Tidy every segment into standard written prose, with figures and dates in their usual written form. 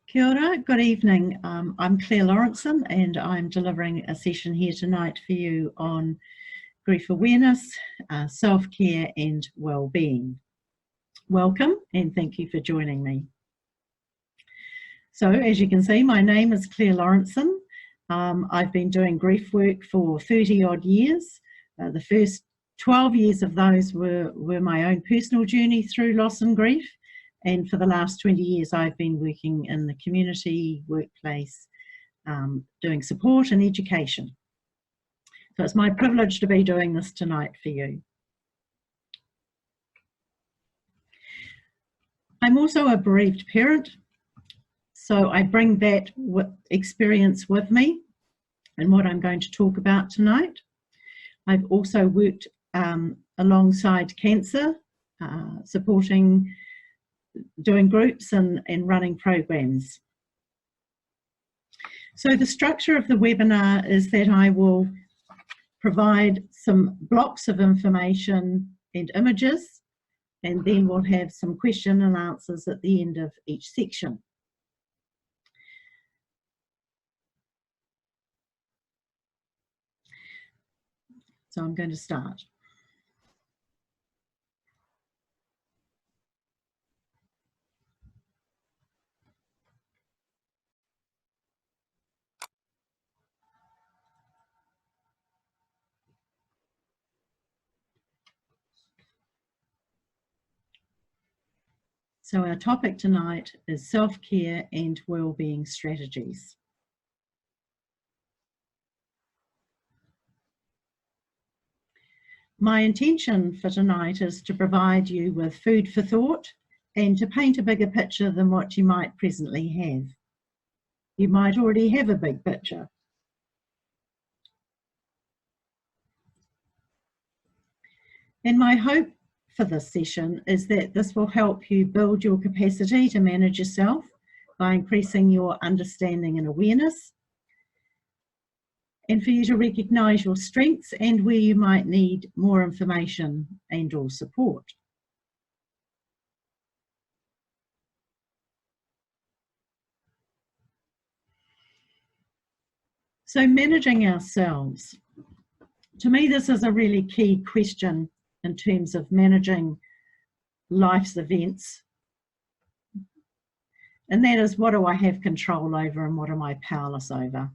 Kia ora, good evening. I'm Claire Laurenson and I'm delivering a session here tonight for you on grief awareness, self-care and well-being. Welcome and thank you for joining me. So as you can see, my name is Claire Laurenson. I've been doing grief work for 30 odd years. The first 12 years of those were my own personal journey through loss and grief. And for the last 20 years, I've been working in the community, workplace, doing support and education. So it's my privilege to be doing this tonight for you. I'm also a bereaved parent, so I bring that experience with me and what I'm going to talk about tonight. I've also worked alongside cancer, supporting doing groups and running programs. So the structure of the webinar is that I will provide some blocks of information and images, and then we'll have some question and answers at the end of each section. So I'm going to start. So our topic tonight is self-care and well-being strategies. My intention for tonight is to provide you with food for thought and to paint a bigger picture than what you might presently have. You might already have a big picture. And my hope for this session is that this will help you build your capacity to manage yourself by increasing your understanding and awareness, and for you to recognise your strengths and where you might need more information and or support. So managing ourselves. To me, this is a really key question in terms of managing life's events. And that is, what do I have control over and what am I powerless over?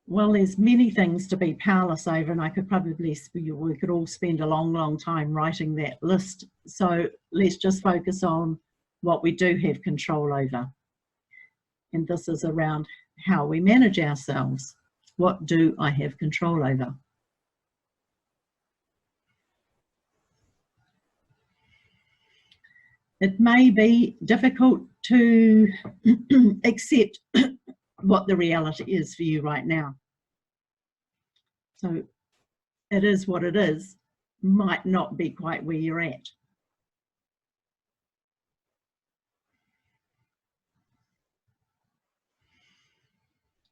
Well, there's many things to be powerless over, and we could all spend a long, long time writing that list. So let's just focus on what we do have control over. And this is around how we manage ourselves. What do I have control over? It may be difficult to accept what the reality is for you right now. So it is what it is, might not be quite where you're at.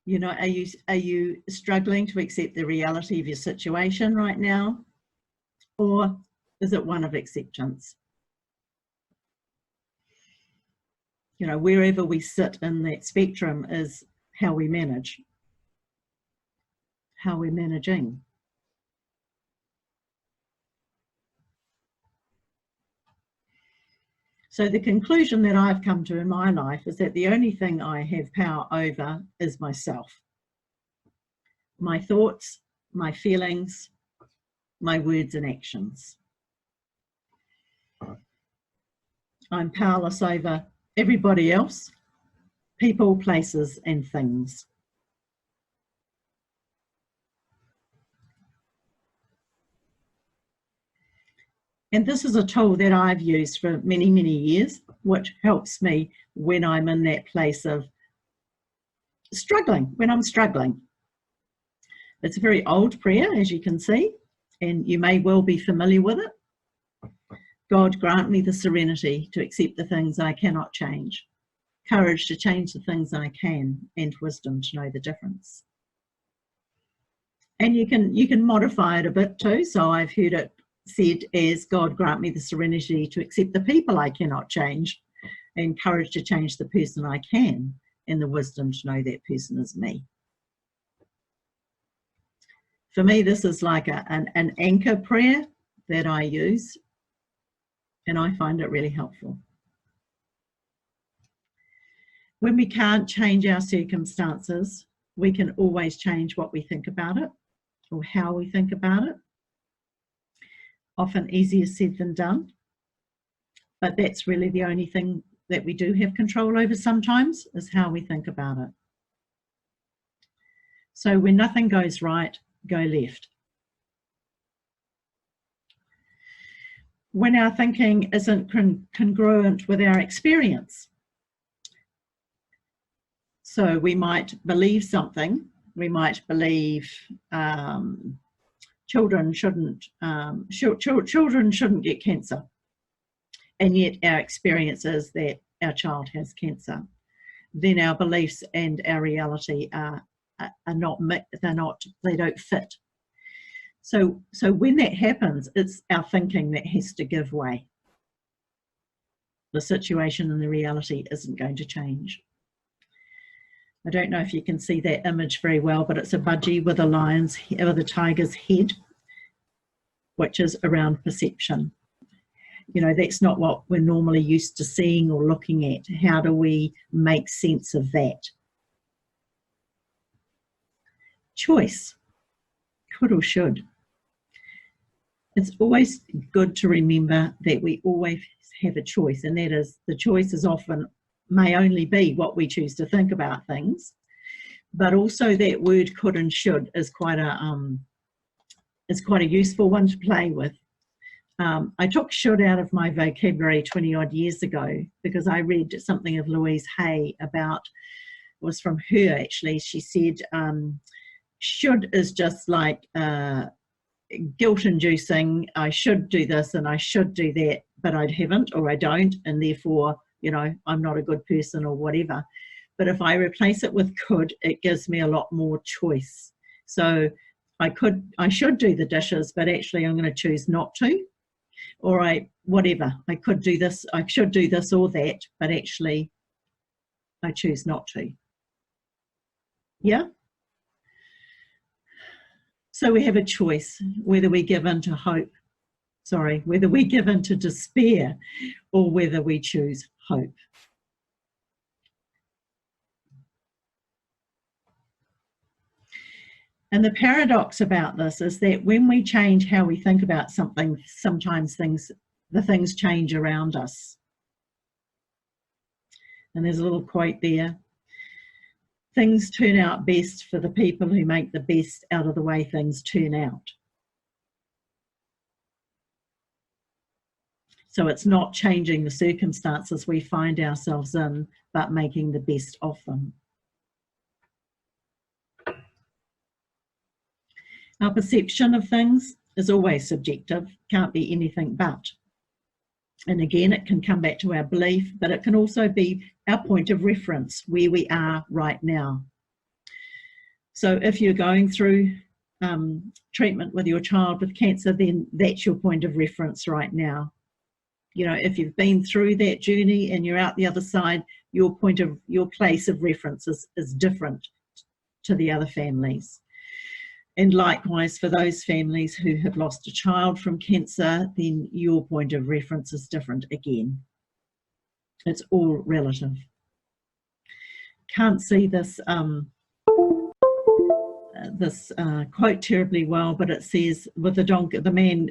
You know, are you struggling to accept the reality of your situation right now? Or is it one of acceptance? You know, wherever we sit in that spectrum is how we manage, how we're managing. So the conclusion that I've come to in my life is that the only thing I have power over is myself. My thoughts, my feelings, my words and actions. I'm powerless over everybody else, people, places and things. And this is a tool that I've used for many, many years, which helps me when I'm in that place of struggling, when I'm struggling. It's a very old prayer, as you can see, and you may well be familiar with it. God, grant me the serenity to accept the things I cannot change, courage to change the things I can, and wisdom to know the difference. And you can modify it a bit too. So I've heard it said as, God, grant me the serenity to accept the people I cannot change, and courage to change the person I can, and the wisdom to know that person is me. For me, this is like an anchor prayer that I use, and I find it really helpful. When we can't change our circumstances, we can always change what we think about it or how we think about it. Often easier said than done, but that's really the only thing that we do have control over sometimes, is how we think about it. So when nothing goes right, go left. When our thinking isn't congruent with our experience. So we might believe something. We might believe children shouldn't get cancer, and yet our experience is that our child has cancer. Then our beliefs and our reality they don't fit. So when that happens, it's our thinking that has to give way. The situation and the reality isn't going to change. I don't know if you can see that image very well, but it's a budgie with a tiger's head, which is around perception. You know, that's not what we're normally used to seeing or looking at. How do we make sense of that? Choice, could or should. It's always good to remember that we always have a choice, and that is, the choice is often may only be what we choose to think about things, but also that word could and should is quite a useful one to play with. I took should out of my vocabulary 20 odd years ago because I read something of Louise Hay about, it was from her actually, she said should is just like guilt inducing. I should do this and I should do that, but I haven't, or I don't, and therefore, you know, I'm not a good person or whatever. But if I replace it with could, it gives me a lot more choice. So I should do the dishes, but actually I'm going to choose not to. Or I could do this, I should do this or that, but actually I choose not to. Yeah? So we have a choice whether we give in to whether we give in to despair, or whether we choose hope. And the paradox about this is that when we change how we think about something, sometimes the things change around us. And there's a little quote there. Things turn out best for the people who make the best out of the way things turn out. So it's not changing the circumstances we find ourselves in, but making the best of them. Our perception of things is always subjective, can't be anything but. And again, it can come back to our belief, but it can also be our point of reference, where we are right now. So if you're going through treatment with your child with cancer, then that's your point of reference right now. You know, if you've been through that journey and you're out the other side, your place of reference is different to the other families. And likewise, for those families who have lost a child from cancer, then your point of reference is different again. It's all relative. Can't see this quote terribly well, but it says, with the man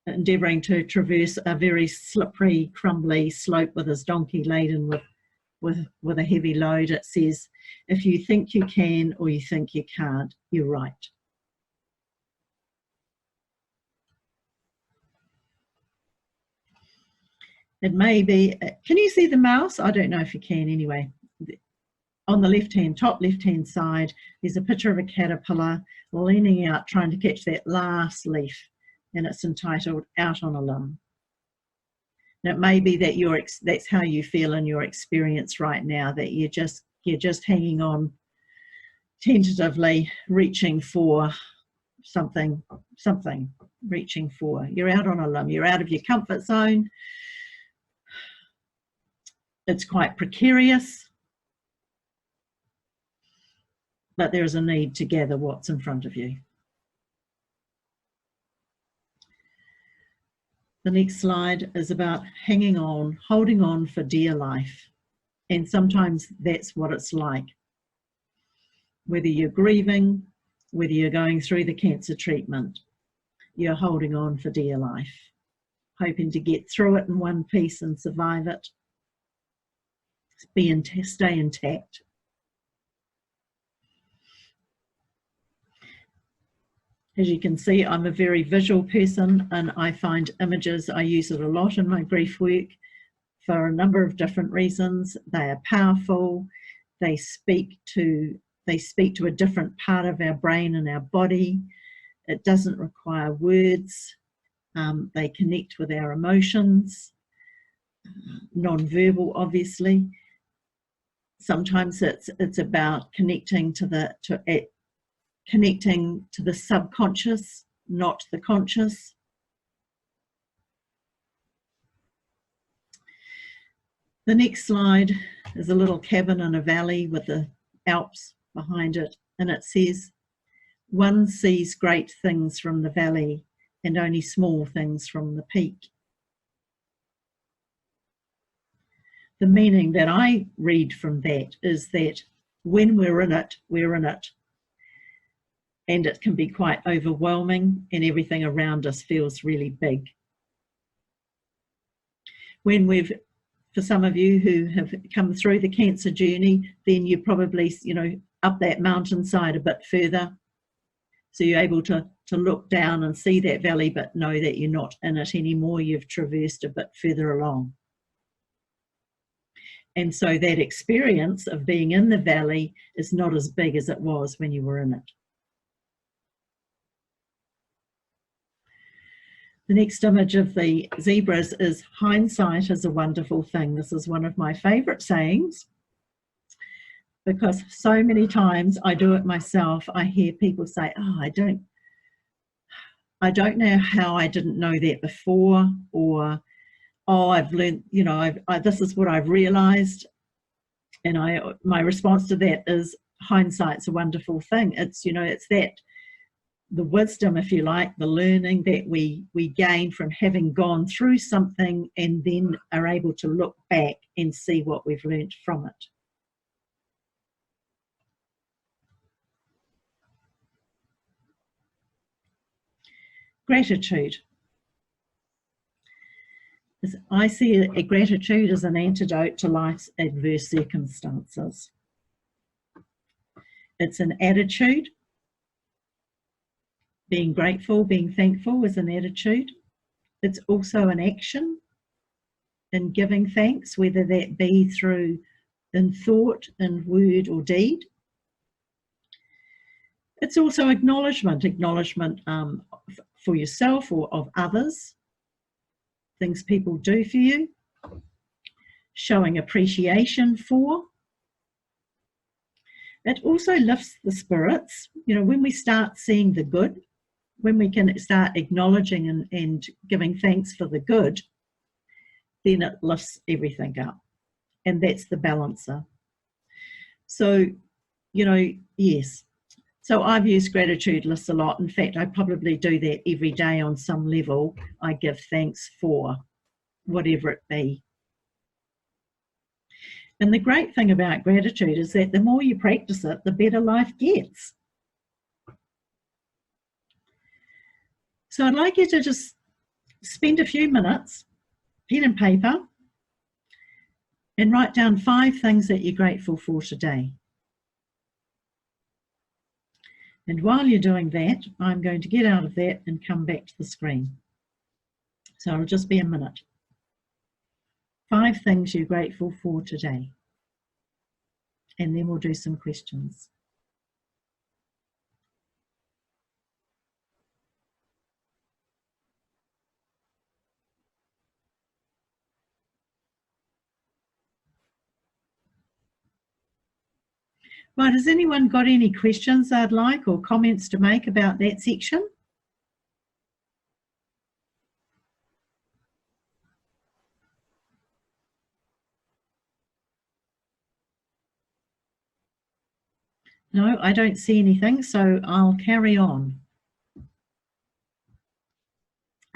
endeavouring to traverse a very slippery, crumbly slope with his donkey laden with a heavy load, it says, if you think you can or you think you can't, you're right. It may be, can you see the mouse? I don't know if you can anyway. On the top left-hand side, there's a picture of a caterpillar leaning out, trying to catch that last leaf, and it's entitled Out on a Limb. And it may be that that's how you feel in your experience right now, that you're just hanging on, tentatively reaching for something, reaching for. You're out on a limb, you're out of your comfort zone. It's quite precarious, but there is a need to gather what's in front of you. The next slide is about hanging on, holding on for dear life. And sometimes that's what it's like. Whether you're grieving, whether you're going through the cancer treatment, you're holding on for dear life, hoping to get through it in one piece and survive it, stay intact. As you can see, I'm a very visual person, and I find images, I use it a lot in my grief work for a number of different reasons. They are powerful. They speak to a different part of our brain and our body. It doesn't require words. They connect with our emotions, non-verbal, obviously. Sometimes it's about connecting to the subconscious, not the conscious. The next slide is a little cabin in a valley with the Alps behind it, and it says, "One sees great things from the valley and only small things from the peak." The meaning that I read from that is that when we're in it, we're in it. And it can be quite overwhelming, and everything around us feels really big. For some of you who have come through the cancer journey, then you're probably, up that mountainside a bit further. So you're able to look down and see that valley, but know that you're not in it anymore. You've traversed a bit further along. And so that experience of being in the valley is not as big as it was when you were in it. The next image of the zebras is, "Hindsight is a wonderful thing." This is one of my favourite sayings, because so many times I do it myself. I hear people say, "Oh, I don't know how I didn't know that before," or, "Oh, I've learned, this is what I've realised." And my response to that is, hindsight's a wonderful thing. It's that the wisdom, if you like, the learning that we gain from having gone through something, and then are able to look back and see what we've learned from it. Gratitude. I see a gratitude as an antidote to life's adverse circumstances. It's an attitude. Being grateful, being thankful is an attitude. It's also an action in giving thanks, whether that be through in thought, in word or deed. It's also acknowledgement for yourself or of others, things people do for you, showing appreciation for. It also lifts the spirits. When we start seeing the good, when we can start acknowledging and giving thanks for the good, then it lifts everything up. And that's the balancer. So, yes. So I've used gratitude lists a lot. In fact, I probably do that every day on some level. I give thanks for whatever it be. And the great thing about gratitude is that the more you practice it, the better life gets. So I'd like you to just spend a few minutes, pen and paper, and write down 5 things that you're grateful for today. And while you're doing that, I'm going to get out of that and come back to the screen. So it'll just be a minute. 5 things you're grateful for today. And then we'll do some questions. Right, has anyone got any questions they'd like or comments to make about that section? No, I don't see anything, so I'll carry on.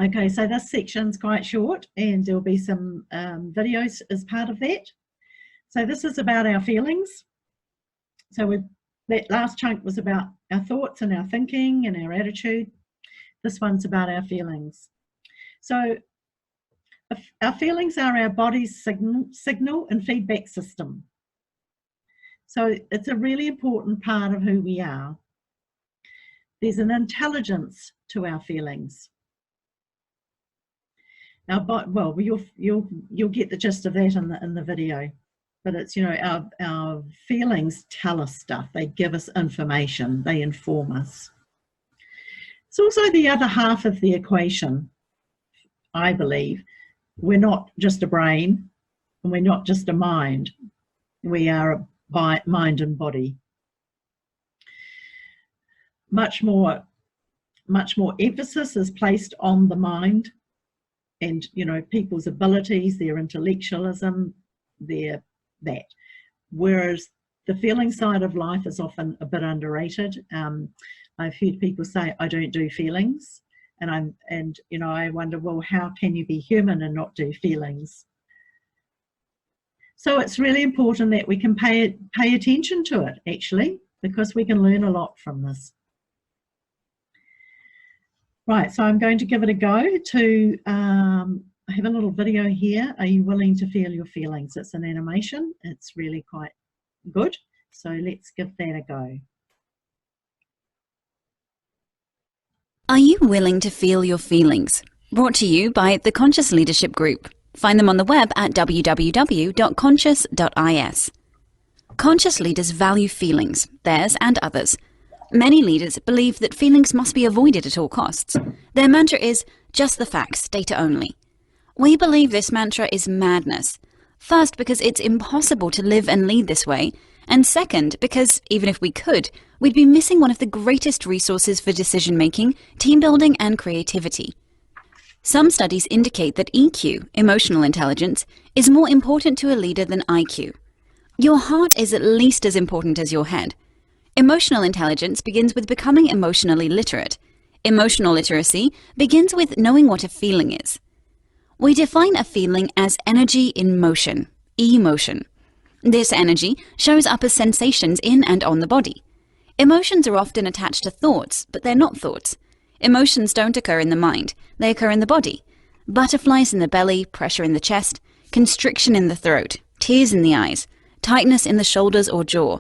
Okay, so this section's quite short and there'll be some videos as part of that. So this is about our feelings. So that last chunk was about our thoughts and our thinking and our attitude. This one's about our feelings. So our feelings are our body's signal and feedback system. So it's a really important part of who we are. There's an intelligence to our feelings. Well, you'll get the gist of that in the video. But it's, you know, our feelings tell us stuff. They give us information. They inform us. It's also the other half of the equation, I believe. We're not just a brain, and we're not just a mind. We are a mind and body. Much more emphasis is placed on the mind and, you know, people's abilities, their intellectualism, their that. Whereas the feeling side of life is often a bit underrated. I've heard people say, I don't do feelings. And you know, I wonder, well, how can you be human and not do feelings? So it's really important that we can pay attention to it, actually, because we can learn a lot from this. Right, so I'm going to give it a go to, I have a little video here. Are you willing to feel your feelings? It's an animation. It's really quite good. So let's give that a go. Are you willing to feel your feelings? Brought to you by the Conscious Leadership Group. Find them on the web at www.conscious.is. Conscious leaders value feelings, theirs and others. Many leaders believe that feelings must be avoided at all costs. Their mantra is, just the facts, data only. We believe this mantra is madness. First, because it's impossible to live and lead this way, and second, because, even if we could, we'd be missing one of the greatest resources for decision-making, team-building, and creativity. Some studies indicate that EQ, emotional intelligence, is more important to a leader than IQ. Your heart is at least as important as your head. Emotional intelligence begins with becoming emotionally literate. Emotional literacy begins with knowing what a feeling is. We define a feeling as energy in motion, emotion. This energy shows up as sensations in and on the body. Emotions are often attached to thoughts, but they're not thoughts. Emotions don't occur in the mind, they occur in the body. Butterflies in the belly, pressure in the chest, constriction in the throat, tears in the eyes, tightness in the shoulders or jaw.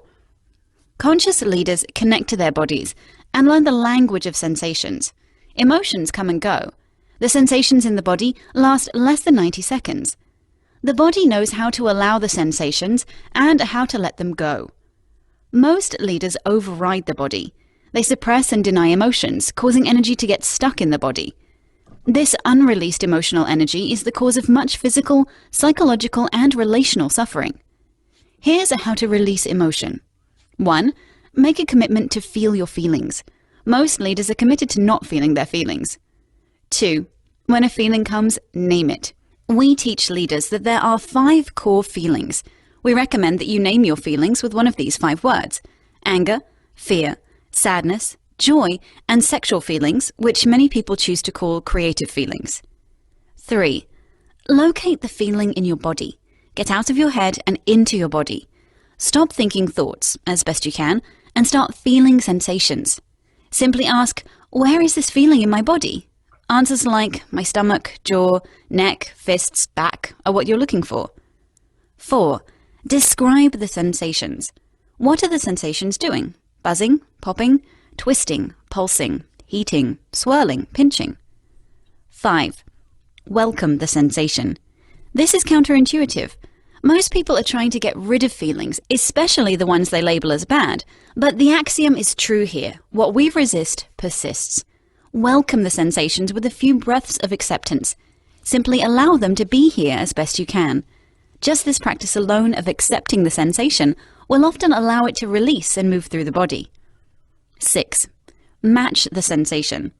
Conscious leaders connect to their bodies and learn the language of sensations. Emotions come and go. The sensations in the body last less than 90 seconds. The body knows how to allow the sensations and how to let them go. Most leaders override the body. They suppress and deny emotions, causing energy to get stuck in the body. This unreleased emotional energy is the cause of much physical, psychological, and relational suffering. Here's how to release emotion. 1. Make a commitment to feel your feelings. Most leaders are committed to not feeling their feelings. 2. When a feeling comes, name it. We teach leaders that there are 5 core feelings. We recommend that you name your feelings with one of these 5 words: anger, fear, sadness, joy, and sexual feelings, which many people choose to call creative feelings. 3. Locate the feeling in your body. Get out of your head and into your body. Stop thinking thoughts, as best you can, and start feeling sensations. Simply ask, where is this feeling in my body? Answers like my stomach, jaw, neck, fists, back are what you're looking for. 4. Describe the sensations. What are the sensations doing? Buzzing, popping, twisting, pulsing, heating, swirling, pinching. 5. Welcome the sensation. This is counterintuitive. Most people are trying to get rid of feelings, especially the ones they label as bad. But the axiom is true here. What we resist persists. Welcome the sensations with a few breaths of acceptance. Simply allow them to be here as best you can. Just this practice alone of accepting the sensation will often allow it to release and move through the body. 6. Match the sensation.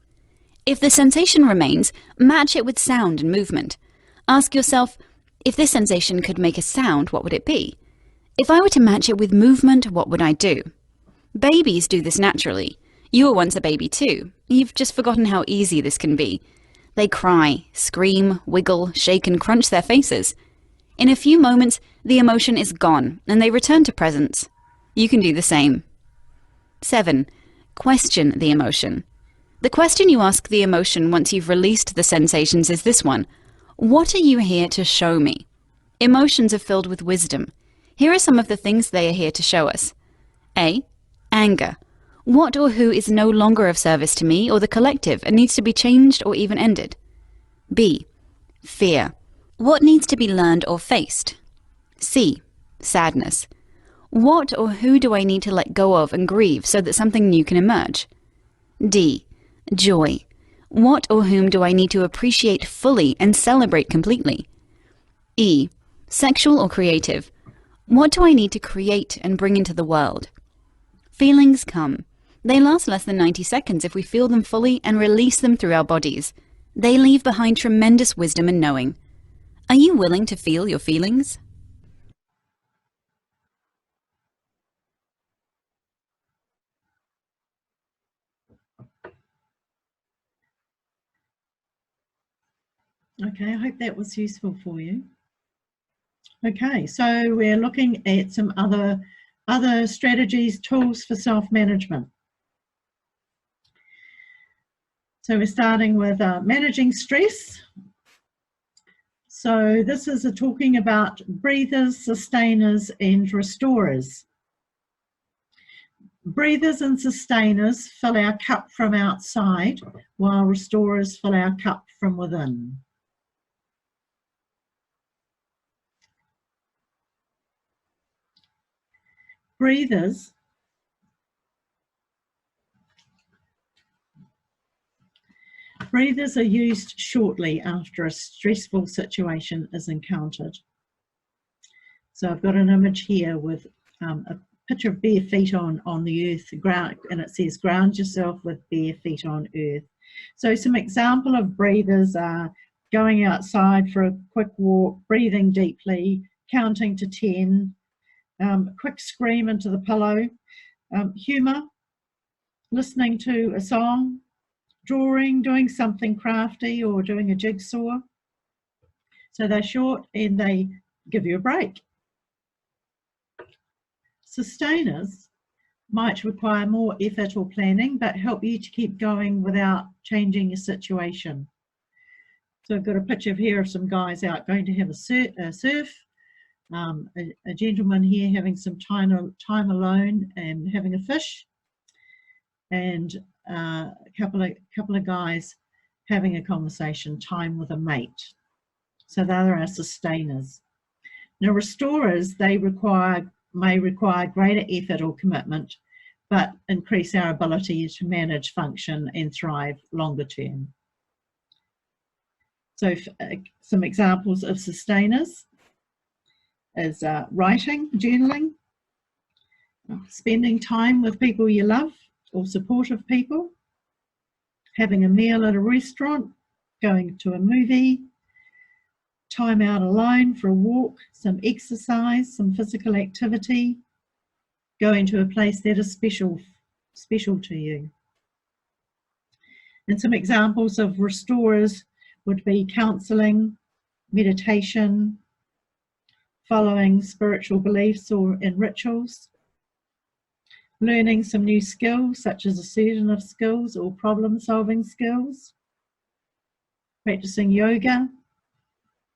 If the sensation remains, match it with sound and movement. Ask yourself, if this sensation could make a sound, what would it be? If I were to match it with movement, what would I do? Babies do this naturally. You were once a baby too. You've just forgotten how easy this can be. They cry, scream, wiggle, shake and crunch their faces. In a few moments, the emotion is gone and they return to presence. You can do the same. 7. Question the emotion. The question you ask the emotion once you've released the sensations is this one: what are you here to show me? Emotions are filled with wisdom. Here are some of the things they are here to show us. A. Anger. What or who is no longer of service to me or the collective and needs to be changed or even ended? B. Fear. What needs to be learned or faced? C. Sadness. What or who do I need to let go of and grieve so that something new can emerge? D. Joy. What or whom do I need to appreciate fully and celebrate completely? E. Sexual or creative. What do I need to create and bring into the world? Feelings come. They last less than 90 seconds if we feel them fully and release them through our bodies. They leave behind tremendous wisdom and knowing. Are you willing to feel your feelings? Okay, I hope that was useful for you. Okay, so we're looking at some other strategies, tools for self-management. So we're starting with managing stress. So this is talking about breathers, sustainers and restorers. Breathers and sustainers fill our cup from outside, while restorers fill our cup from within. Breathers are used shortly after a stressful situation is encountered. So I've got an image here with a picture of bare feet on the earth, ground, and it says ground yourself with bare feet on earth. So some example of breathers are going outside for a quick walk, breathing deeply, counting to 10, quick scream into the pillow, humour, listening to a song, drawing, doing something crafty or doing a jigsaw. So they're short and they give you a break. Sustainers might require more effort or planning, but help you to keep going without changing your situation. So I've got a picture here of some guys out going to have a surf, a gentleman here having some time alone and having a fish, and a couple of guys having a conversation, time with a mate. So they're our sustainers. Now restorers, they may require greater effort or commitment, but increase our ability to manage, function and thrive longer term. So some examples of sustainers is writing, journaling, spending time with people you love or supportive people, having a meal at a restaurant, going to a movie, time out alone for a walk, some exercise, some physical activity, going to a place that is special to you. And some examples of restorers would be counselling, meditation, following spiritual beliefs or in rituals, learning some new skills such as assertive skills or problem-solving skills, practicing yoga,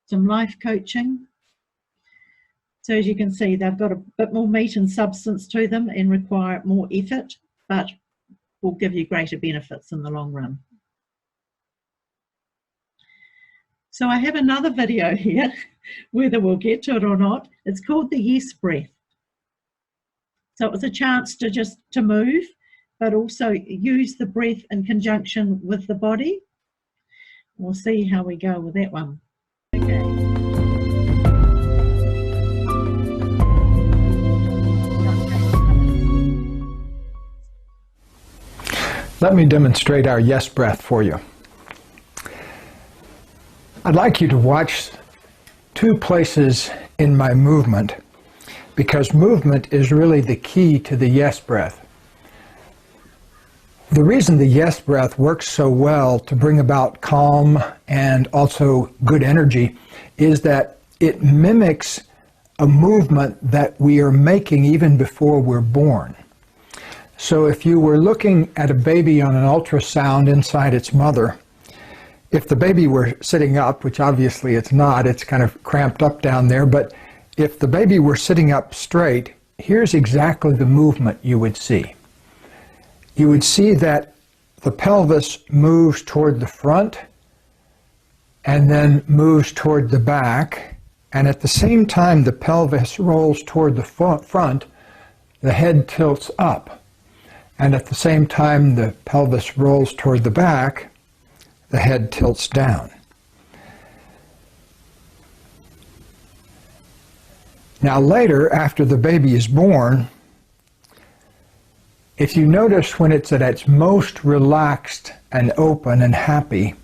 some life coaching. So as you can see, they've got a bit more meat and substance to them and require more effort, but will give you greater benefits in the long run. So I have another video here, whether we'll get to it or not. It's called the Yeast Breath. So it was a chance to move, but also use the breath in conjunction with the body. We'll see how we go with that one. Okay. Let me demonstrate our yes breath for you. I'd like you to watch two places in my movement, because movement is really the key to the yes breath. The reason the yes breath works so well to bring about calm and also good energy is that it mimics a movement that we are making even before we're born. So if you were looking at a baby on an ultrasound inside its mother, if the baby were sitting up, which obviously it's not, it's kind of cramped up down there, but if the baby were sitting up straight, here's exactly the movement you would see. You would see that the pelvis moves toward the front and then moves toward the back, and at the same time the pelvis rolls toward the front, the head tilts up, and at the same time the pelvis rolls toward the back, the head tilts down. Now later, after the baby is born, if you notice when it's at its most relaxed and open and happy,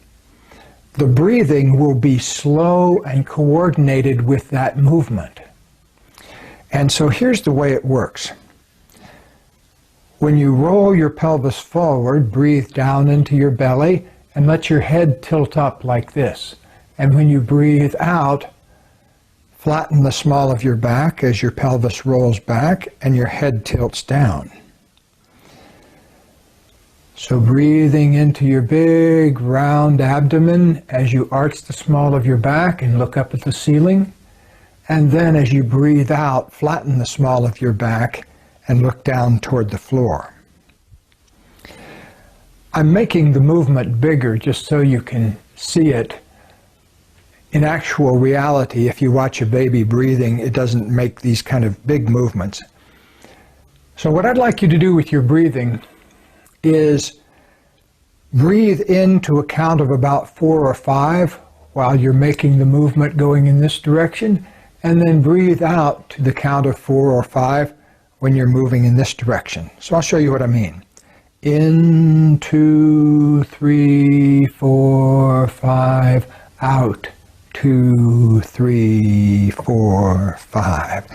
the breathing will be slow and coordinated with that movement. And so here's the way it works. When you roll your pelvis forward, breathe down into your belly and let your head tilt up like this. And when you breathe out, flatten the small of your back as your pelvis rolls back and your head tilts down. So breathing into your big round abdomen as you arch the small of your back and look up at the ceiling. And then as you breathe out, flatten the small of your back and look down toward the floor. I'm making the movement bigger just so you can see it. In actual reality, if you watch a baby breathing, it doesn't make these kind of big movements. So what I'd like you to do with your breathing is breathe into a count of about 4 or 5 while you're making the movement going in this direction, and then breathe out to the count of 4 or 5 when you're moving in this direction. So I'll show you what I mean. In, 2, 3, 4, 5, out, 2, 3, 4, 5.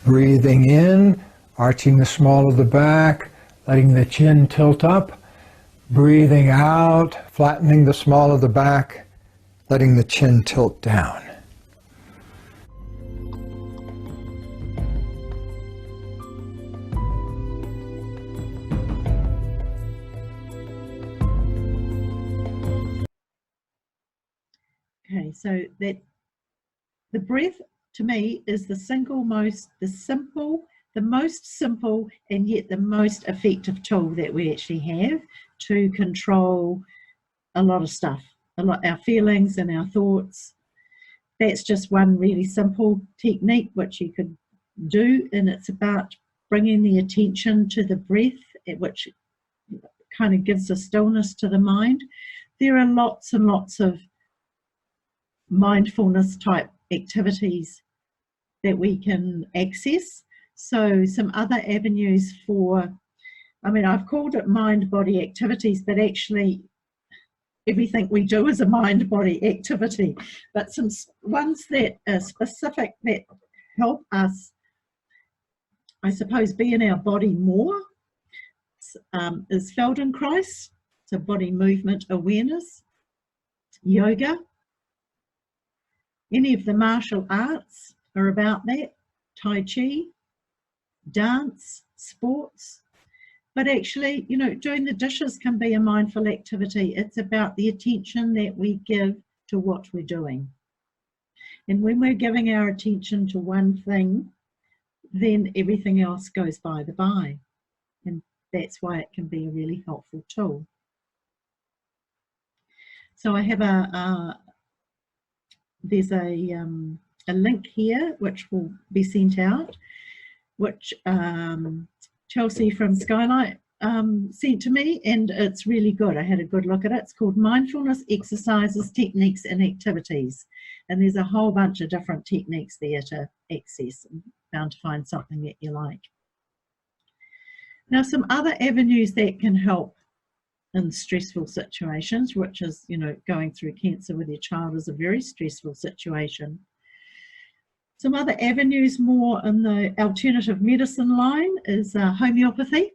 Breathing in, arching the small of the back, letting the chin tilt up. Breathing out, flattening the small of the back, letting the chin tilt down. Okay, so that the breath to me is the most simple and yet the most effective tool that we actually have to control a lot of stuff, our feelings and our thoughts. That's just one really simple technique which you could do, and it's about bringing the attention to the breath, which kind of gives a stillness to the mind. There are lots and lots of mindfulness type activities that we can access. So some other avenues for, I've called it mind-body activities, but actually everything we do is a mind-body activity. But some ones that are specific that help us, I suppose, be in our body more is Feldenkrais, so body movement awareness, yoga. Any of the martial arts are about that, Tai Chi, dance, sports. But actually, doing the dishes can be a mindful activity. It's about the attention that we give to what we're doing. And when we're giving our attention to one thing, then everything else goes by the by. And that's why it can be a really helpful tool. So I have there's a link here which will be sent out, which Chelsea from Skylight sent to me, and it's really good. I had a good look at it. It's called Mindfulness Exercises, Techniques and Activities, and there's a whole bunch of different techniques there to access, and bound to find something that you like. Now, some other avenues that can help in stressful situations, which is, going through cancer with your child is a very stressful situation. Some other avenues more in the alternative medicine line is homeopathy.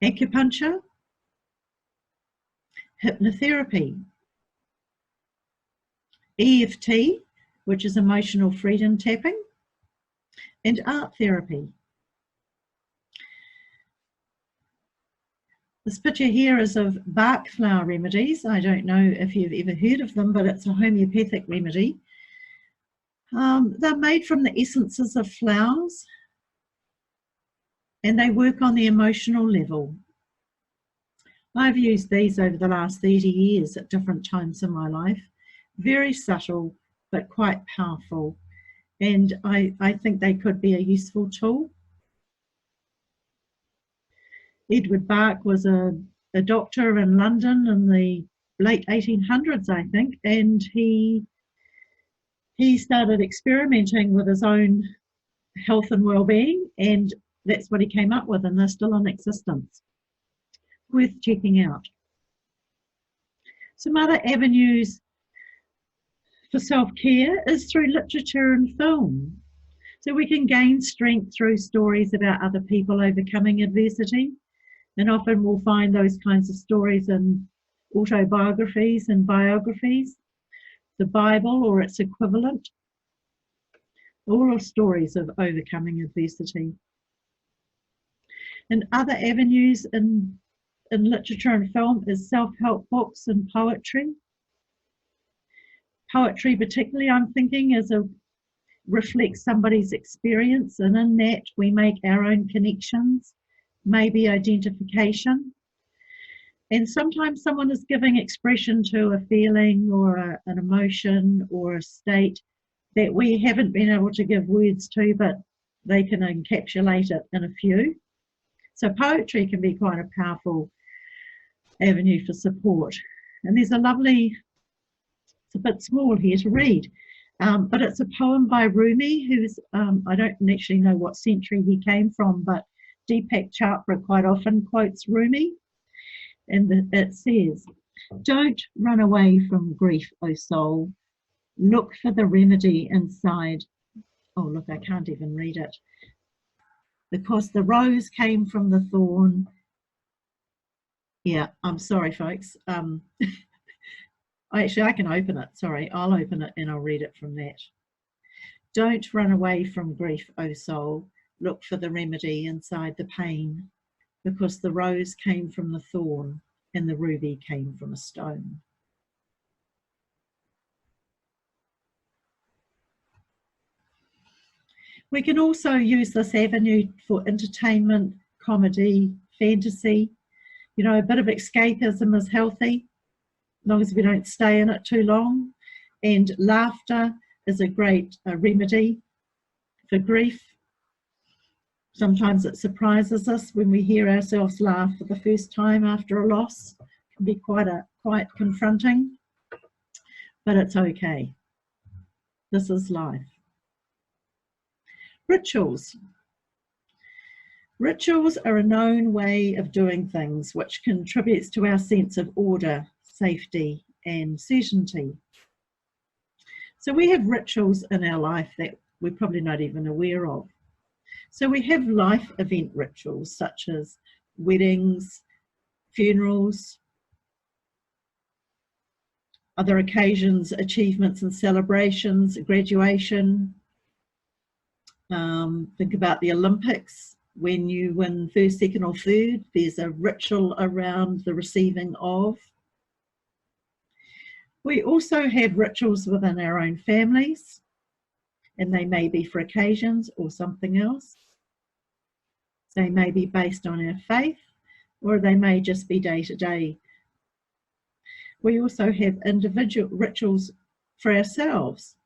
acupuncture, hypnotherapy, EFT, which is emotional freedom tapping, and art therapy. This picture here is of bark flower remedies. I don't know if you've ever heard of them, but it's a homeopathic remedy. They're made from the essences of flowers, and they work on the emotional level. I've used these over the last 30 years at different times in my life. Very subtle, but quite powerful. And I think they could be a useful tool. Edward Bach was a doctor in London in the late 1800s, I think, and he started experimenting with his own health and well-being, and that's what he came up with, and they're still in existence. Worth checking out. Some other avenues for self-care is through literature and film. So we can gain strength through stories about other people overcoming adversity. And often we'll find those kinds of stories in autobiographies and biographies, the Bible or its equivalent, all are stories of overcoming adversity. And other avenues in literature and film is self-help books and poetry. Poetry particularly, I'm thinking, reflects somebody's experience, and in that we make our own connections, maybe identification. And sometimes someone is giving expression to a feeling or an emotion or a state that we haven't been able to give words to, but they can encapsulate it in a few. So poetry can be quite a powerful avenue for support. And there's a lovely, it's a bit small here to read, but it's a poem by Rumi, who's, I don't actually know what century he came from, but Deepak Chopra quite often quotes Rumi. And it says, "Don't run away from grief, O soul. Look for the remedy inside." Oh, look, I can't even read it. "Because the rose came from the thorn." Yeah, I'm sorry, folks. Actually, I can open it. Sorry, I'll open it and I'll read it from that. "Don't run away from grief, O soul. Look for the remedy inside the pain. Because the rose came from the thorn and the ruby came from a stone." We can also use this avenue for entertainment, comedy, fantasy. You know, a bit of escapism is healthy, as long as we don't stay in it too long. And laughter is a great remedy for grief. Sometimes it surprises us when we hear ourselves laugh for the first time after a loss. It can be quite confronting, but it's okay. This is life. Rituals. Rituals are a known way of doing things which contributes to our sense of order, safety, and certainty. So we have rituals in our life that we're probably not even aware of. So we have life event rituals such as weddings, funerals, other occasions, achievements and celebrations, graduation. Think about the Olympics. When you win first, second or third, there's a ritual around the receiving of. We also have rituals within our own families, and they may be for occasions or something else. They may be based on our faith, or they may just be day to day. We also have individual rituals for ourselves,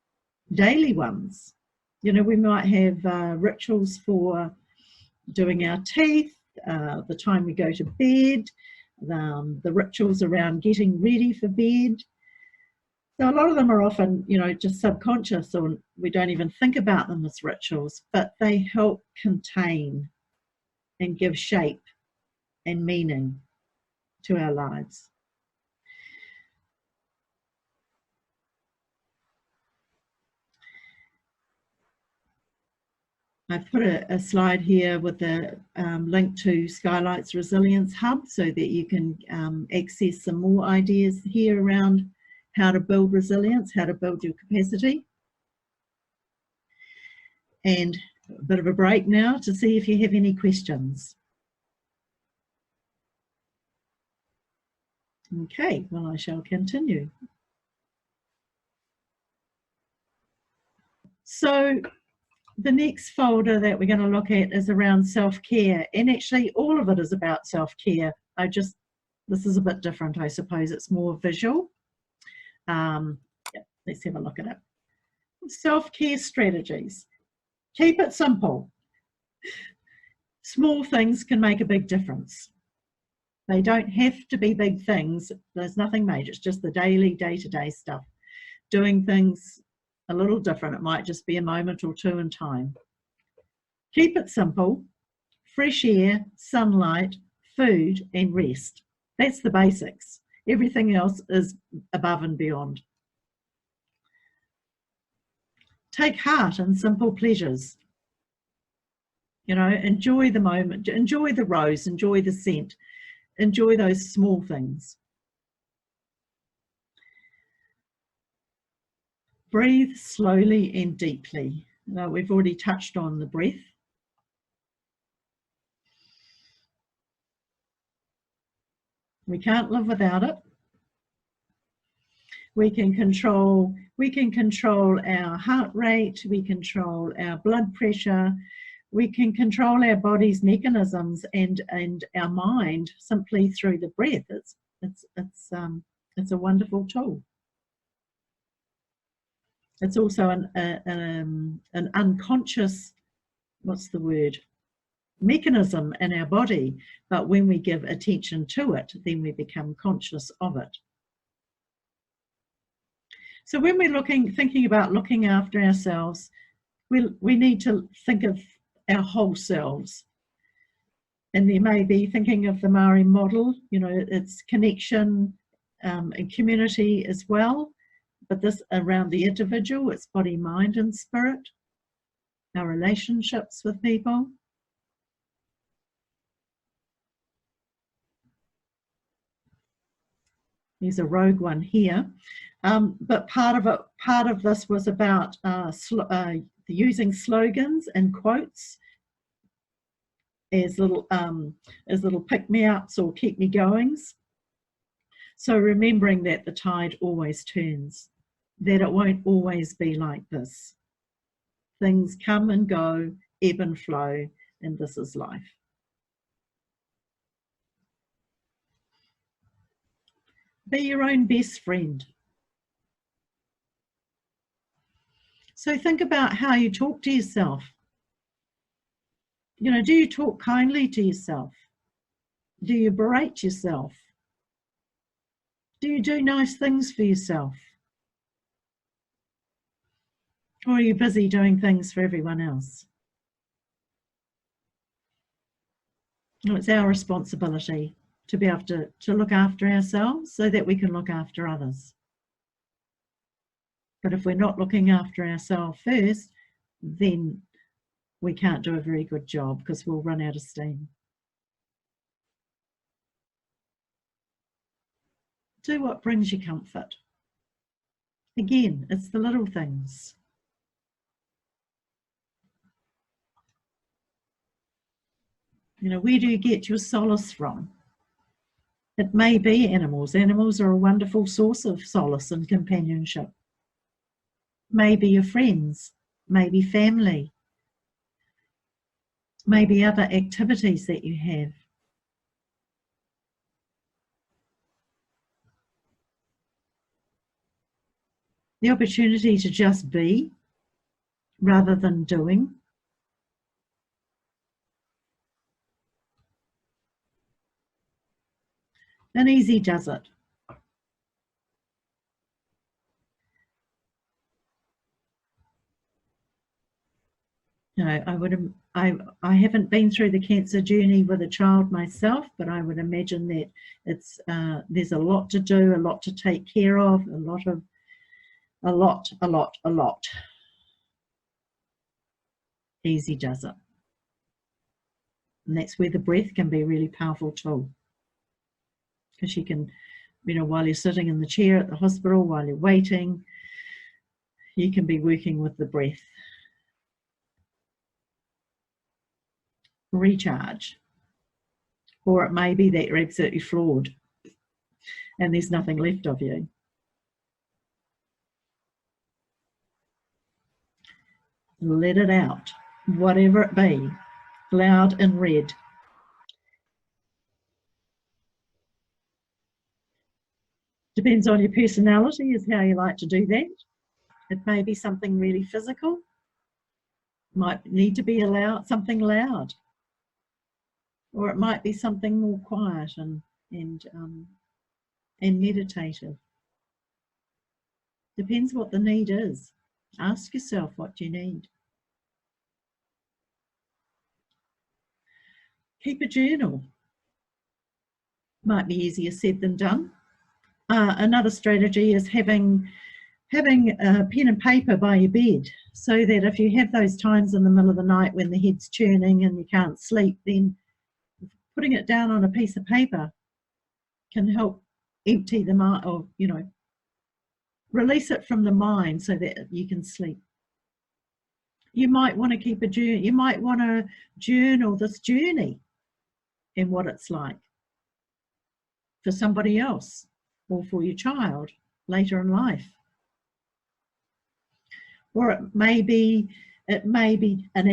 daily ones. You know, we might have rituals for doing our teeth, the time we go to bed, the rituals around getting ready for bed. So a lot of them are often, you know, just subconscious, or we don't even think about them as rituals, but they help contain and give shape and meaning to our lives. I've put a slide here with a link to Skylight's Resilience Hub so that you can access some more ideas here around how to build resilience, how to build your capacity. And a bit of a break now to see if you have any questions. Okay, well, I shall continue. So the next folder that we're going to look at is around self-care, and actually all of it is about self-care. This is a bit different, I suppose. It's more visual. Yeah, let's have a look at it. Self-care strategies. Keep it simple. Small things can make a big difference. They don't have to be big things. There's nothing major. It's just the daily, day-to-day stuff. Doing things a little different. It might just be a moment or two in time. Keep it simple. Fresh air, sunlight, food, and rest. That's the basics. Everything else is above and beyond. Take heart in simple pleasures. You know, enjoy the moment, enjoy the rose, enjoy the scent, enjoy those small things. Breathe slowly and deeply. Now, we've already touched on the breath. We can't live without it. We can control our heart rate, we control our blood pressure, we can control our body's mechanisms and our mind simply through the breath. It's a wonderful tool. It's also an unconscious, what's the word, mechanism in our body, but when we give attention to it, then we become conscious of it. So when we're thinking about looking after ourselves, we need to think of our whole selves. And there may be thinking of the Maori model, you know, it's connection and community as well, but this around the individual, it's body, mind, and spirit, our relationships with people. There's a rogue one here, but part of this was about using slogans and quotes as little pick-me-ups or keep-me-goings. So remembering that the tide always turns, that it won't always be like this. Things come and go, ebb and flow, and this is life. Be your own best friend. So think about how you talk to yourself. You know, do you talk kindly to yourself? Do you berate yourself? Do you do nice things for yourself? Or are you busy doing things for everyone else? Well, it's our responsibility to be able to look after ourselves so that we can look after others. But if we're not looking after ourselves first, then we can't do a very good job because we'll run out of steam. Do what brings you comfort. Again, it's the little things. You know, where do you get your solace from? It may be animals. Animals are a wonderful source of solace and companionship. Maybe your friends, maybe family, maybe other activities that you have. The opportunity to just be rather than doing. And easy does it. You know, I haven't been through the cancer journey with a child myself, but I would imagine that it's there's a lot to do, a lot to take care of, a lot. Easy does it. And that's where the breath can be a really powerful tool. Because you can, while you're sitting in the chair at the hospital, while you're waiting, you can be working with the breath. Recharge. Or it may be that you're absolutely floored and there's nothing left of you. Let it out, whatever it be, loud and red. Depends on your personality is how you like to do that. It may be something really physical. Might need to be something loud. Or it might be something more quiet and meditative. Depends what the need is. Ask yourself, what do you need? Keep a journal. Might be easier said than done. Another strategy is having a pen and paper by your bed, so that if you have those times in the middle of the night when the head's churning and you can't sleep, then putting it down on a piece of paper can help empty the mind, or release it from the mind so that you can sleep. You might want to keep a journal. You might want to journal this journey and what it's like for somebody else or for your child later in life. Or it may be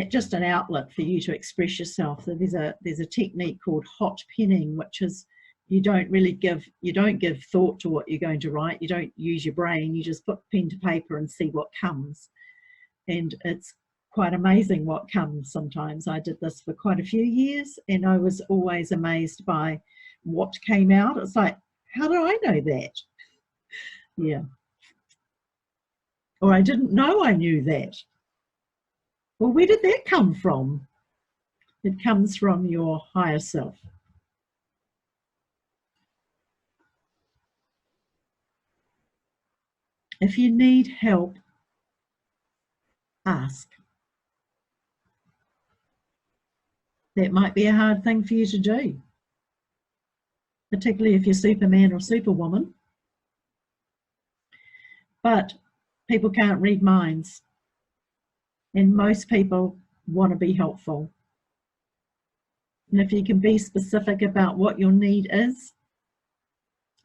just an outlet for you to express yourself. So there's a technique called hot penning, which is you don't give thought to what you're going to write. You don't use your brain. You just put pen to paper and see what comes. And it's quite amazing what comes sometimes. I did this for quite a few years and I was always amazed by what came out. It's like, how do I know that? Yeah. Or I didn't know I knew that. Well, where did that come from? It comes from your higher self. If you need help, ask. That might be a hard thing for you to do, particularly if you're Superman or Superwoman. But people can't read minds, and most people want to be helpful. And if you can be specific about what your need is,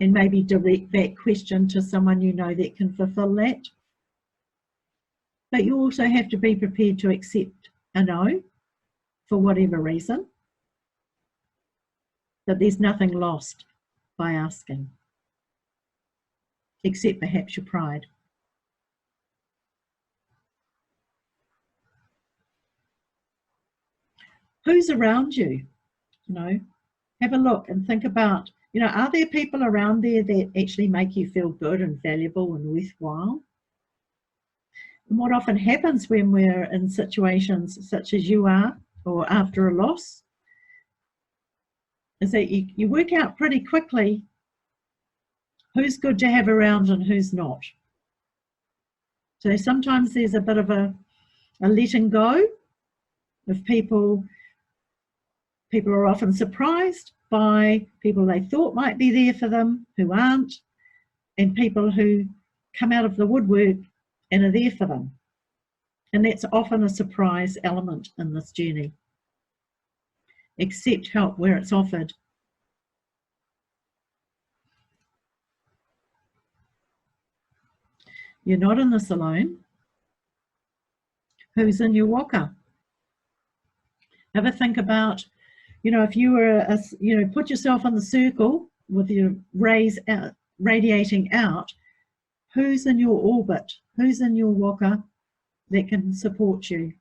and maybe direct that question to someone you know that can fulfill that. But you also have to be prepared to accept a no for whatever reason. But there's nothing lost by asking, except perhaps your pride. Who's around you? Have a look and think about, are there people around there that actually make you feel good and valuable and worthwhile? And what often happens when we're in situations such as you are, or after a loss, is that you work out pretty quickly who's good to have around and who's not. So sometimes there's a bit of a letting go of people. People are often surprised by people they thought might be there for them who aren't, and people who come out of the woodwork and are there for them. And that's often a surprise element in this journey. Accept help where it's offered. You're not in this alone. Who's in your walker? Have a think about, if you were, put yourself on the circle with your rays out, radiating out, who's in your orbit? Who's in your walker that can support you?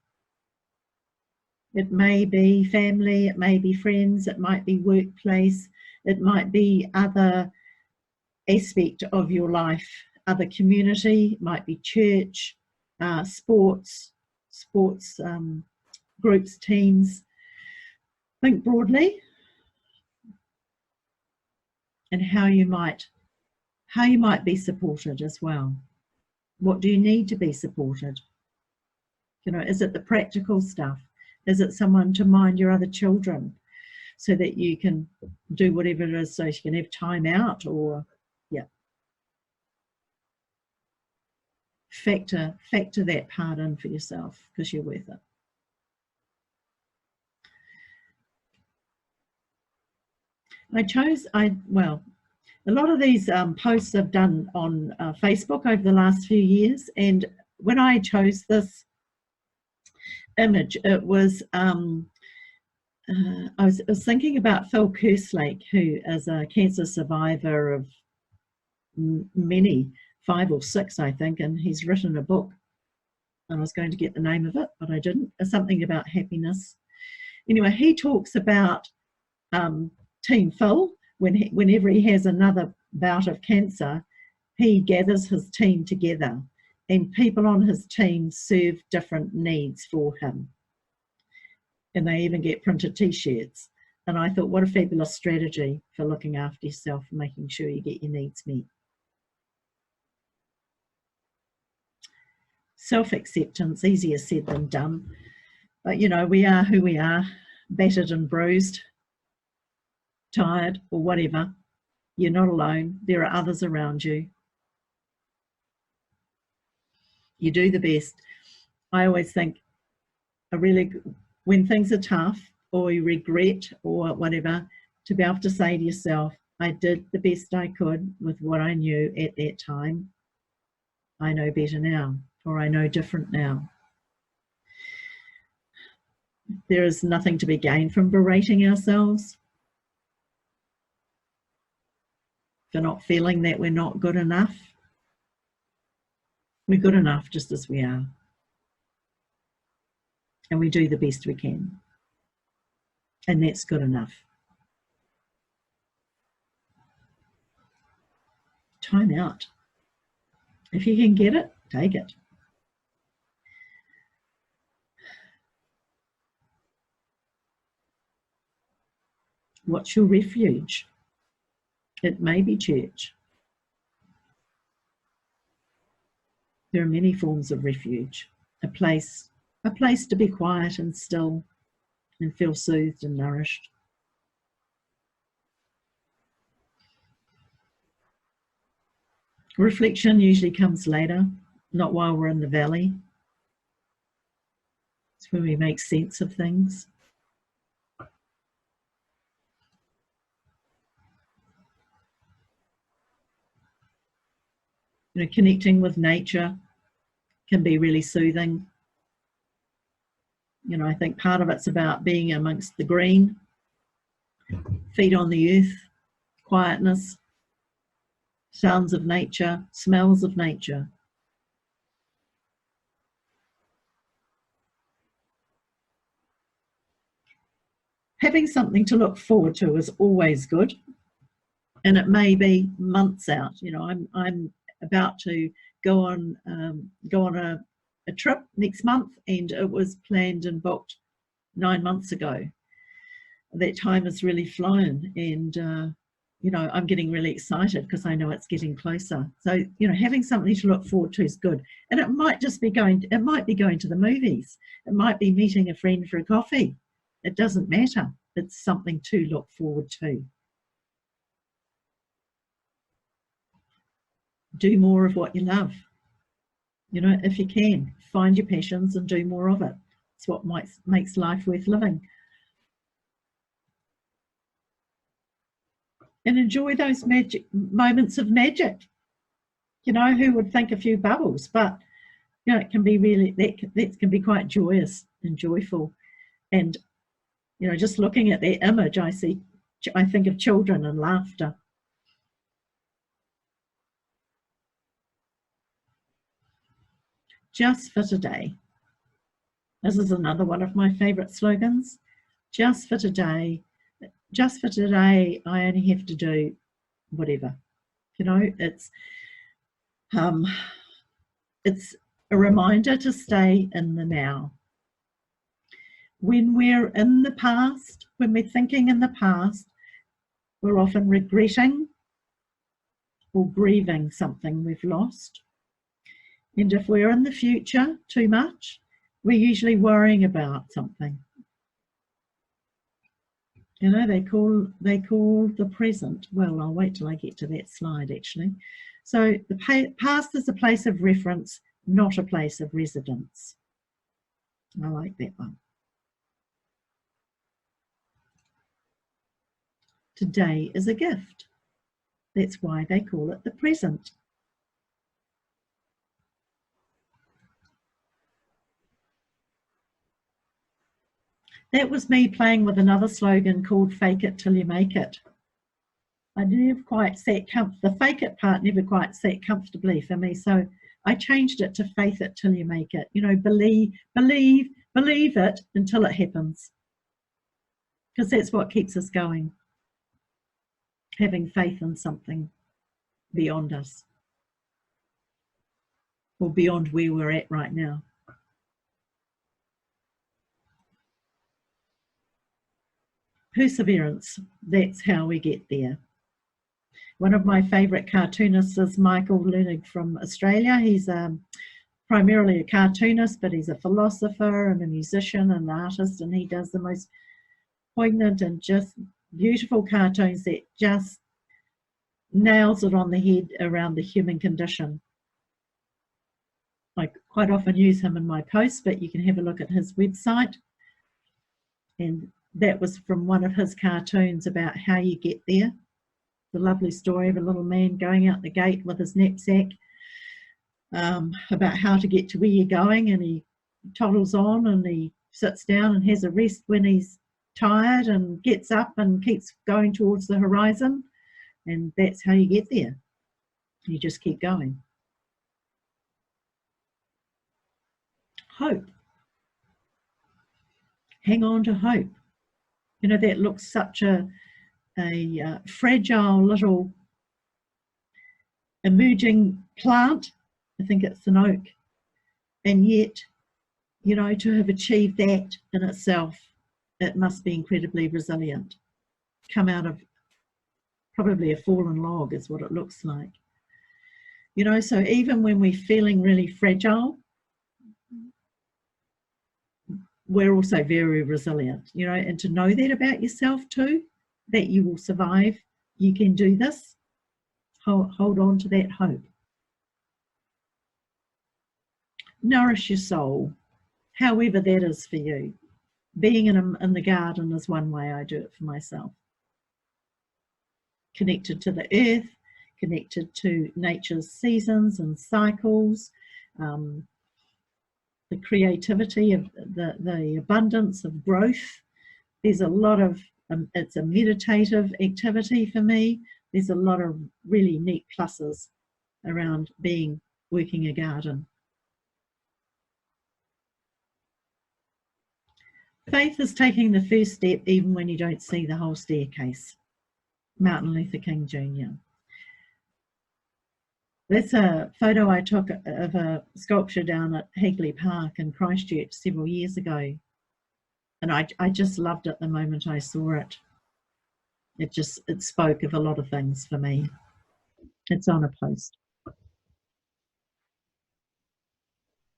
It may be family, it may be friends, it might be workplace, it might be other aspect of your life, other community, it might be church, sports groups, teams. Think broadly, and how you might be supported as well. What do you need to be supported? You know, is it the practical stuff? Is it someone to mind your other children so that you can do whatever it is so you can have time out? Or, yeah. Factor that part in for yourself, because you're worth it. Well, a lot of these posts I've done on Facebook over the last few years, and when I chose this image, it was I was thinking about Phil Kerslake, who is a cancer survivor of many, 5 or 6 I think, and he's written a book. I was going to get the name of it, but I didn't. Something about happiness. Anyway, he talks about Team Phil. Whenever he has another bout of cancer, he gathers his team together, and people on his team serve different needs for him. And they even get printed t-shirts. And I thought, what a fabulous strategy for looking after yourself and making sure you get your needs met. Self-acceptance, easier said than done. But, you know, we are who we are, battered and bruised, tired, or whatever. You're not alone. There are others around you. You do the best. I always think when things are tough or you regret or whatever, to be able to say to yourself, I did the best I could with what I knew at that time. I know better now, or I know different now. There is nothing to be gained from berating ourselves for not feeling that we're not good enough. We're good enough just as we are. And we do the best we can. And that's good enough. Time out. If you can get it, take it. What's your refuge? It may be church. There are many forms of refuge. A place to be quiet and still and feel soothed and nourished. Reflection usually comes later, not while we're in the valley. It's when we make sense of things. You know, connecting with nature can be really soothing. You know, I think part of it's about being amongst the green, feet on the earth, quietness, sounds of nature, smells of nature. Having something to look forward to is always good, and it may be months out. You know, I'm about to go on a trip next month, and it was planned and booked 9 months ago. That time has really flown, and you know, I'm getting really excited because I know it's getting closer. So, you know, having something to look forward to is good. And it might just be going to the movies. It might be meeting a friend for a coffee. It doesn't matter. It's something to look forward to. Do more of what you love. You know, if you can, find your passions and do more of it. It's what makes life worth living. And enjoy those moments of magic. You know, who would think a few bubbles? But, you know, it can be really, that can be quite joyous and joyful. And, you know, just looking at that image, I think of children and laughter. Just for today. This is another one of my favourite slogans. Just for today. Just for today, I only have to do whatever. You know, it's a reminder to stay in the now. When we're in the past, when we're thinking in the past, we're often regretting or grieving something we've lost. And if we're in the future too much, We're usually worrying about something. You know, they call the present. Well, I'll wait till I get to that slide, actually. So the past is a place of reference, not a place of residence. I like that one. Today is a gift. That's why they call it the present. That was me playing with another slogan called "Fake it till you make it." I never quite sat the fake it part never quite sat comfortably for me, so I changed it to "faith it till you make it." You know, believe it until it happens, because that's what keeps us going. Having faith in something beyond us, or beyond where we're at right now. Perseverance, that's how we get there. One of my favourite cartoonists is Michael Leonard from Australia. He's primarily a cartoonist, but he's a philosopher and a musician and an artist, and he does the most poignant and just beautiful cartoons that just nails it on the head around the human condition. I quite often use him in my posts, but you can have a look at his website. And that was from one of his cartoons about how you get there. The lovely story of a little man going out the gate with his knapsack, about how to get to where you're going, and he toddles on and he sits down and has a rest when he's tired and gets up and keeps going towards the horizon, and that's how you get there. You just keep going. Hope. Hang on to hope. You know, that looks such a fragile little emerging plant. I think it's an oak. And yet, you know, to have achieved that in itself, it must be incredibly resilient. Come out of probably a fallen log is what it looks like. You know, so even when we're feeling really fragile, we're also very resilient, you know, and to know that about yourself too, that you will survive, you can do this, hold on to that hope. Nourish your soul, however that is for you. Being in the garden is one way I do it for myself. Connected to the earth, connected to nature's seasons and cycles, the creativity of the abundance of growth. There's a lot of, it's a meditative activity for me. There's a lot of really neat pluses around working a garden. Faith is taking the first step even when you don't see the whole staircase. Martin Luther King Jr. That's a photo I took of a sculpture down at Hagley Park in Christchurch several years ago. And I just loved it the moment I saw it. It spoke of a lot of things for me. It's on a post.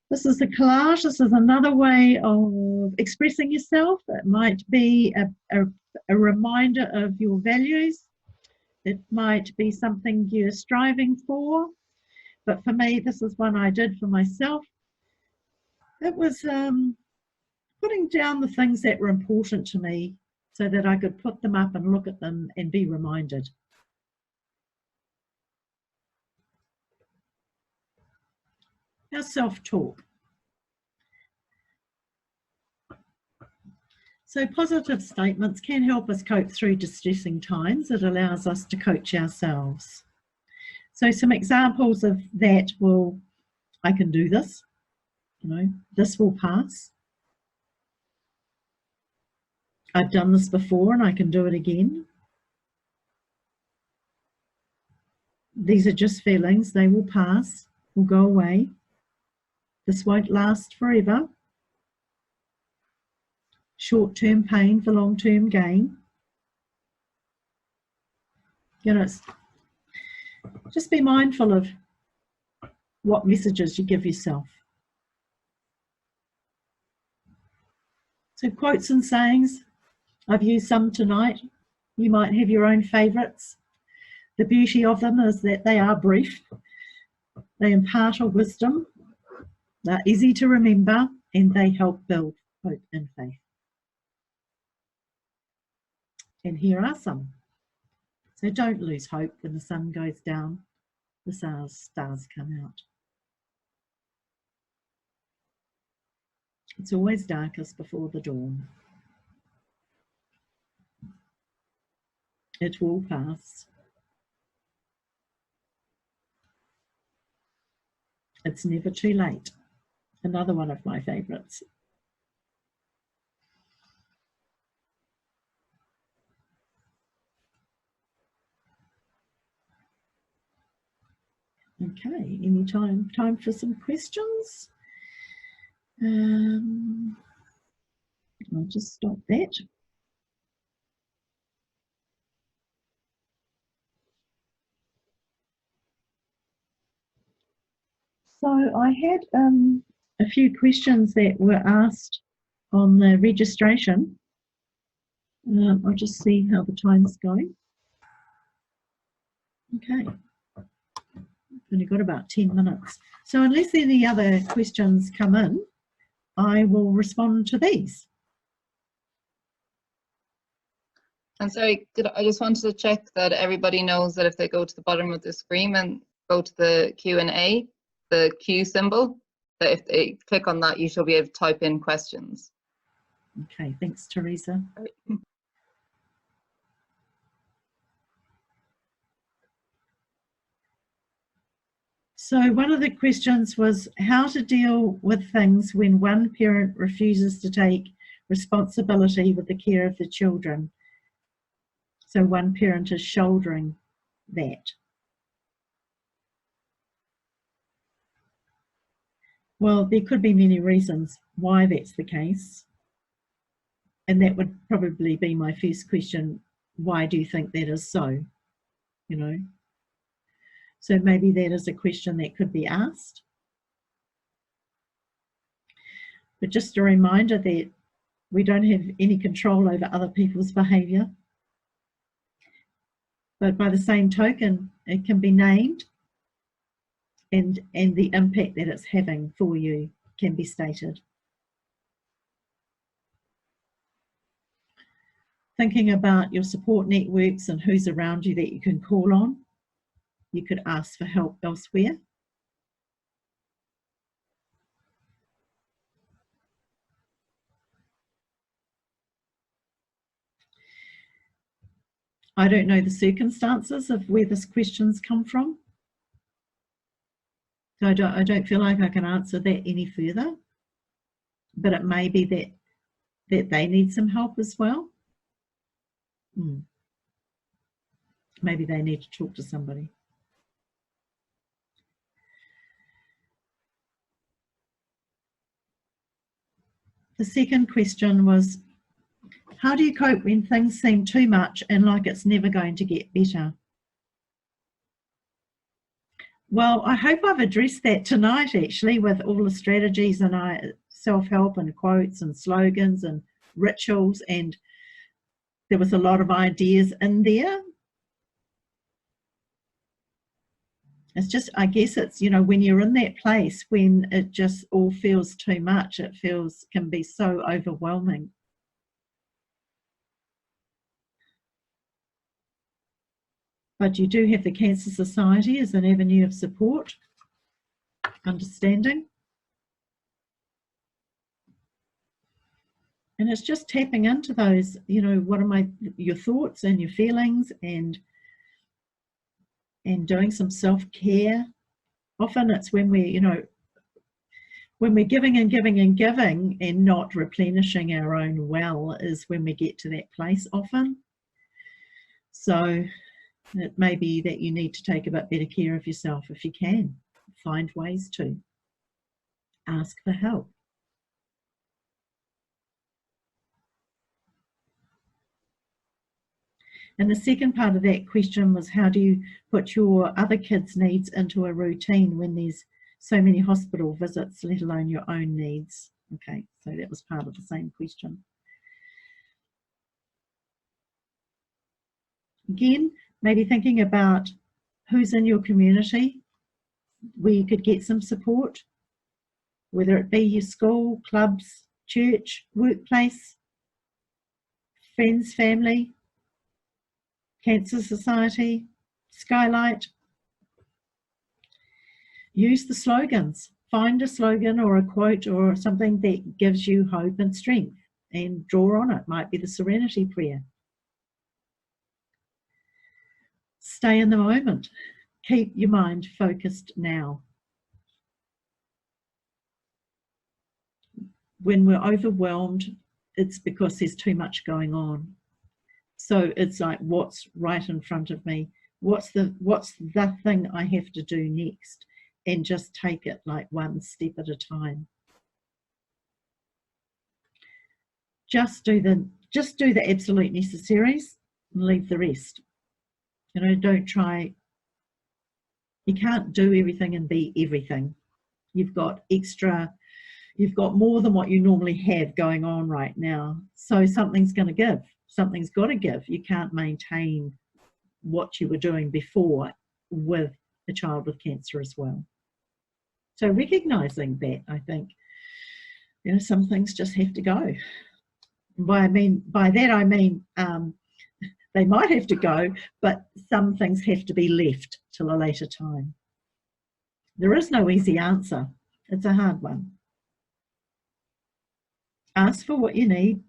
This is a collage. This is another way of expressing yourself. It might be a reminder of your values. It might be something you're striving for. But for me, this is one I did for myself. It was putting down the things that were important to me so that I could put them up and look at them and be reminded. Our self-talk. So positive statements can help us cope through distressing times. It allows us to coach ourselves. So some examples of that will, I can do this, you know, this will pass. I've done this before and I can do it again. These are just feelings, they will pass, will go away. This won't last forever. Short-term pain for long-term gain. You know, just be mindful of what messages you give yourself. So quotes and sayings, I've used some tonight. You might have your own favourites. The beauty of them is that they are brief. They impart a wisdom. They're easy to remember, and they help build hope and faith. And here are some. So don't lose hope when the sun goes down, the stars come out. It's always darkest before the dawn. It will pass. It's never too late. Another one of my favourites. Okay, any time for some questions? I'll just stop that. So I had a few questions that were asked on the registration. I'll just see how the time's going. Okay, only got about 10 minutes. So unless any other questions come in, I will respond to these. And sorry, I just wanted to check that everybody knows that if they go to the bottom of the screen and go to the Q&A, the Q symbol, that if they click on that, you shall be able to type in questions. Okay, thanks, Teresa. So one of the questions was how to deal with things when one parent refuses to take responsibility with the care of the children. So one parent is shouldering that. Well, there could be many reasons why that's the case. And that would probably be my first question. Why do you think that is so? You know? So maybe that is a question that could be asked. But just a reminder that we don't have any control over other people's behaviour. But by the same token, it can be named and the impact that it's having for you can be stated. Thinking about your support networks and who's around you that you can call on. You could ask for help elsewhere. I don't know the circumstances of where this question's come from. So I don't feel like I can answer that any further. But it may be that they need some help as well. Maybe they need to talk to somebody. The second question was, how do you cope when things seem too much and like it's never going to get better? Well, I hope I've addressed that tonight actually with all the strategies and self-help and quotes and slogans and rituals, and there was a lot of ideas in there. It's just, I guess it's, you know, when you're in that place when it just all feels too much, it can be so overwhelming. But you do have the Cancer Society as an avenue of support, understanding. And it's just tapping into those, you know, what are your thoughts and your feelings, and doing some self-care. Often it's when we're giving and giving and giving and not replenishing our own well is when we get to that place often. So it may be that you need to take a bit better care of yourself if you can. Find ways to. Ask for help. And the second part of that question was, how do you put your other kids' needs into a routine when there's so many hospital visits, let alone your own needs? Okay, so that was part of the same question. Again, maybe thinking about who's in your community where you could get some support, whether it be your school, clubs, church, workplace, friends, family, Cancer Society, Skylight. Use the slogans. Find a slogan or a quote or something that gives you hope and strength and draw on it. Might be the Serenity Prayer. Stay in the moment. Keep your mind focused now. When we're overwhelmed, it's because there's too much going on. So it's like, what's right in front of me? What's the thing I have to do next? And just take it like one step at a time. Just do the absolute necessaries and leave the rest. You know, don't try. You can't do everything and be everything. You've got more than what you normally have going on right now. So something's going to give. Something's got to give. You can't maintain what you were doing before with a child with cancer as well. So recognizing that, I think, you know, some things just have to go. By that I mean they might have to go, but some things have to be left till a later time. There is no easy answer. It's a hard one. Ask for what you need.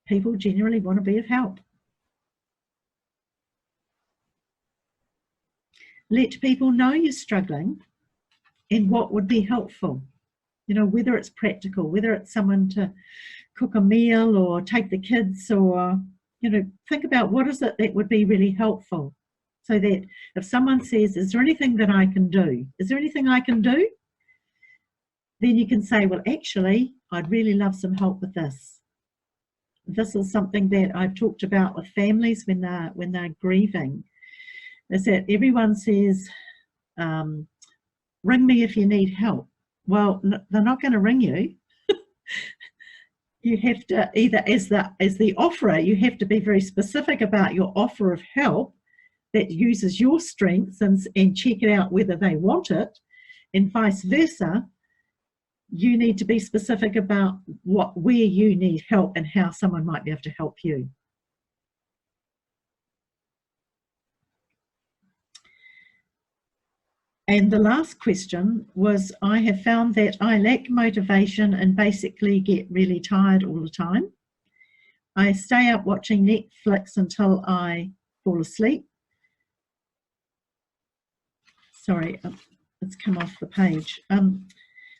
People generally want to be of help. Let people know you're struggling and what would be helpful. You know, whether it's practical, whether it's someone to cook a meal or take the kids, or, you know, think about what is it that would be really helpful. So that if someone says, is there anything that I can do? Is there anything I can do? Then you can say, well, actually, I'd really love some help with this. This is something that I've talked about with families when they're grieving. Is that everyone says, ring me if you need help. Well, they're not going to ring you. You have to either, as the offerer, you have to be very specific about your offer of help that uses your strengths and check it out whether they want it, and vice versa. You need to be specific about where you need help and how someone might be able to help you. And the last question was, I have found that I lack motivation and basically get really tired all the time. I stay up watching Netflix until I fall asleep. Sorry, it's come off the page.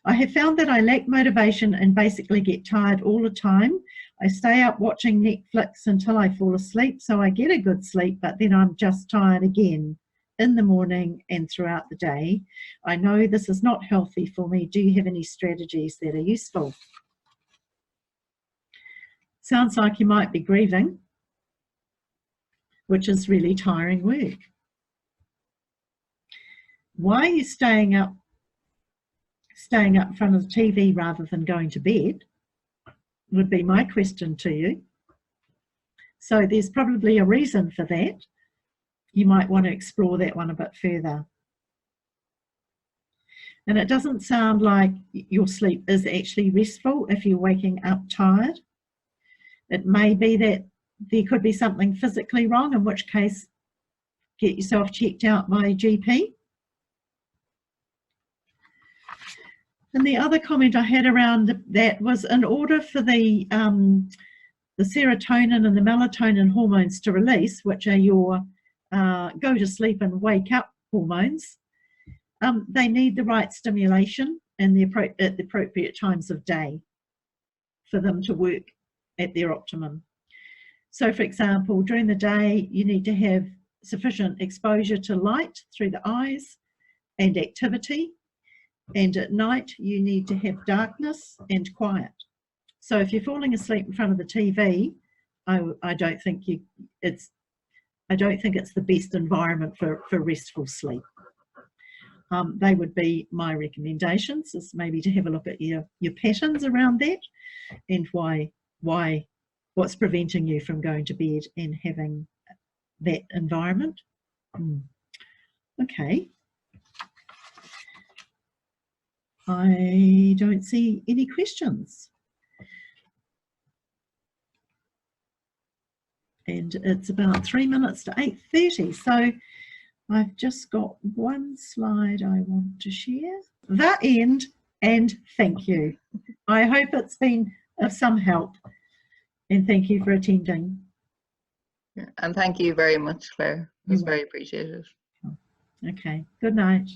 I have found that I lack motivation and basically get tired all the time. I stay up watching Netflix until I fall asleep, so I get a good sleep, but then I'm just tired again in the morning and throughout the day. I know this is not healthy for me. Do you have any strategies that are useful? Sounds like you might be grieving, which is really tiring work. Why are you staying up in front of the TV rather than going to bed? Would be my question to you. So there's probably a reason for that. You might want to explore that one a bit further. And it doesn't sound like your sleep is actually restful if you're waking up tired. It may be that there could be something physically wrong, in which case get yourself checked out by a GP. And the other comment I had around that was, in order for the serotonin and the melatonin hormones to release, which are your go to sleep and wake up hormones, they need the right stimulation and at the appropriate times of day for them to work at their optimum. So, for example, during the day, you need to have sufficient exposure to light through the eyes and activity. And at night, you need to have darkness and quiet. So if you're falling asleep in front of the TV, I don't think it's the best environment for restful sleep. They would be my recommendations, is maybe to have a look at your patterns around that and what's preventing you from going to bed and having that environment. Okay. I don't see any questions. And it's about 3 minutes to 8:30, so I've just got one slide I want to share. The end, and thank you. I hope it's been of some help, and thank you for attending. And thank you very much, Claire. It was very appreciated. Okay, good night.